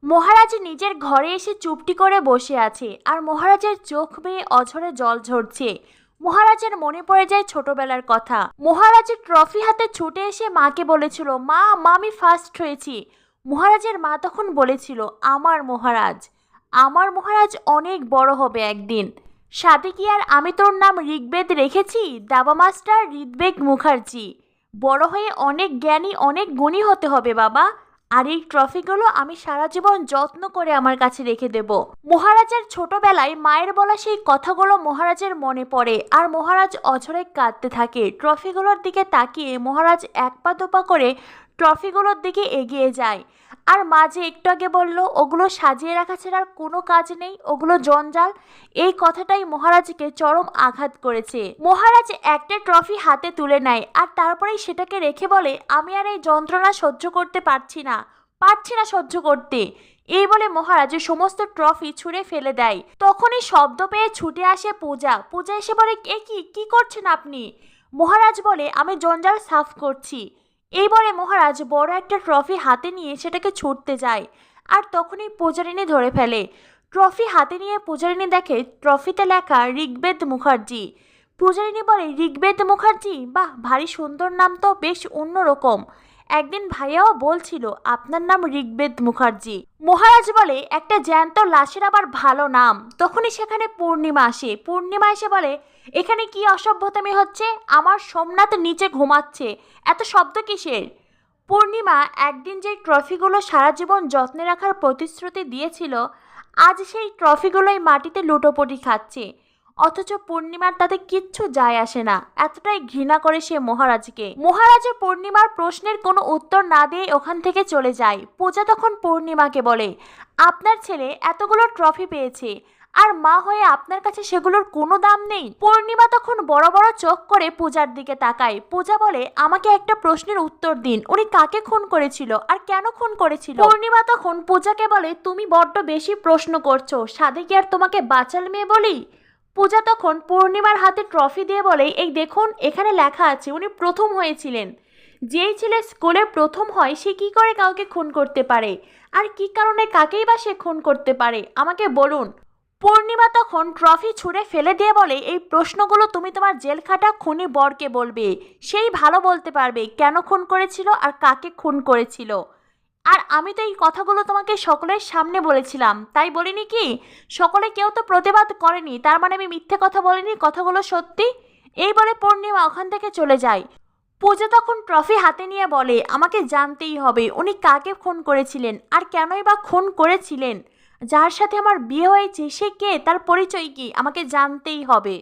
মহারাজ নিজের ঘরে এসে চুপটি করে বসে আছে আর মহারাজের চোখ বেয়ে অঝরে জল ঝরছে। মহারাজের মনে পড়ে যায় ছোটবেলার কথা। মহারাজের ট্রফি হাতে ছুটে এসে মাকে বলেছিল, মা মা আমি ফার্স্ট হয়েছি। মহারাজের মা তখন বলেছিল, আমার মহারাজ অনেক বড় হবে একদিন। সাথে কি আর আমি তোর নাম ঋগ্বেদ রেখেছি? দাবা মাস্টার ঋগ্বেদ মুখার্জি। বড় হয়ে অনেক জ্ঞানী অনেক গুণী হতে হবে বাবা। আর এই ট্রফিগুলো আমি সারা জীবন যত্ন করে আমার কাছে রেখে দেব। মহারাজের ছোটবেলায় মায়ের বলা সেই কথাগুলো মহারাজের মনে পড়ে আর মহারাজ অঝরে কাঁদতে থাকে। ট্রফিগুলোর দিকে তাকিয়ে মহারাজ এক পা দুপা করে ট্রফিগুলোর দিকে এগিয়ে যায়। আর মা যে একটু আগে বলল ওগুলো সাজিয়ে রাখা ছাড়া আর কোনো কাজ নেই, ওগুলো জঞ্জাল, এই কথাটাই মহারাজকে চরম আঘাত করেছে। মহারাজ একটা ট্রফি হাতে তুলে নেয় আর তারপরেই সেটাকে রেখে বলে, আমি আর এই যন্ত্রণা সহ্য করতে পারছি না সহ্য করতে। এই বলে মহারাজ সমস্ত ট্রফি ছুঁড়ে ফেলে দেয়। তখনই শব্দ পেয়ে ছুটে আসে পূজা। পূজা এসে বলে, কি করছেন আপনি? মহারাজ বলে, আমি জঞ্জাল সাফ করছি। এই বলে মহারাজ বড় একটা ট্রফি হাতে নিয়ে সেটাকে ছুটতে যায়। আর তখনই পূজারিনী ধরে ফেলে। ট্রফি হাতে নিয়ে পূজারিনী দেখে ট্রফিতে লেখা ঋগ্বেদ মুখার্জি। পূজারিনী বলে, ঋগ্বেদ মুখার্জি, বাহ, ভারী সুন্দর নাম তো, বেশ অন্যরকম। একদিন ভাইয়াও বলছিল আপনার নাম ঋগ্বেদ মুখার্জি। মহারাজ বলে, একটা জ্যান্ত লাশের আবার ভালো নাম। তখনই সেখানে পূর্ণিমা আসে। পূর্ণিমা এসে বলে, এখানে কি অসভ্যতামি হচ্ছে? আমার সোমনাথ নিচে ঘুমাচ্ছে, এত শব্দ কিসের? পূর্ণিমা একদিন যে ট্রফিগুলো সারা জীবন যত্নে রাখার প্রতিশ্রুতি দিয়েছিল, আজ সেই ট্রফিগুলোই মাটিতে লুটোপুটি খাচ্ছে। অথচ পূর্ণিমার তাতে কিচ্ছু যায় আসে না। এতটাই ঘৃণা করে সে মহারাজকে। মহারাজা পূর্ণিমার প্রশ্নের কোনো উত্তর না দিয়ে ওখান থেকে চলে যায়। পূজা তখন পূর্ণিমাকে বলে, আপনার ছেলে এতগুলো ট্রফি পেয়েছে আর মা হয়ে আপনার কাছে সেগুলোর কোনো দাম নেই? পূর্ণিমা তখন বড় বড় চোখ করে পূজার দিকে তাকায়। পূজা বলে, আমাকে একটা প্রশ্নের উত্তর দিন, উনি কাকে খুন করেছিল আর কেন খুন করেছিল? পূর্ণিমা তখন পূজাকে বলে, তুমি বড্ড বেশি প্রশ্ন করছো, সাধে কি আর তোমাকে বাচাল মেয়ে বলি? পূজা তখন পূর্ণিমার হাতে ট্রফি দিয়ে বলে, এই দেখুন, এখানে লেখা আছে উনি প্রথম হয়েছিলেন। যেই ছেলে স্কুলে প্রথম হয় সে কি করে কাউকে খুন করতে পারে? আর কি কারণে কাকেই বা সে খুন করতে পারে আমাকে বলুন। পূর্ণিমা তখন ট্রফি ছুঁড়ে ফেলে দিয়ে বলে, এই প্রশ্নগুলো তুমি তোমার জেল খাটা খুনি বরকে বলবে, সেই ভালো বলতে পারবে কেন খুন করেছিল আর কাকে খুন করেছিল। আর আমি তো এই কথাগুলো তোমাকে সকলের সামনে বলেছিলাম, তাই বলিনি কি? সকলে কেউ তো প্রতিবাদ করেনি, তার মানে আমি মিথ্যে কথা বলিনি, কথাগুলো সত্যি। এই বলে পূর্ণিমা ওখান থেকে চলে যায়। পূজা তখন ট্রফি হাতে নিয়ে বলে, আমাকে জানতেই হবে উনি কাকে খুন করেছিলেন আর কেনই বা খুন করেছিলেন। যার সাথে আমার বিয়ে হয়েছে সে কে, তার পরিচয় কি, আমাকে জানতেই হবে।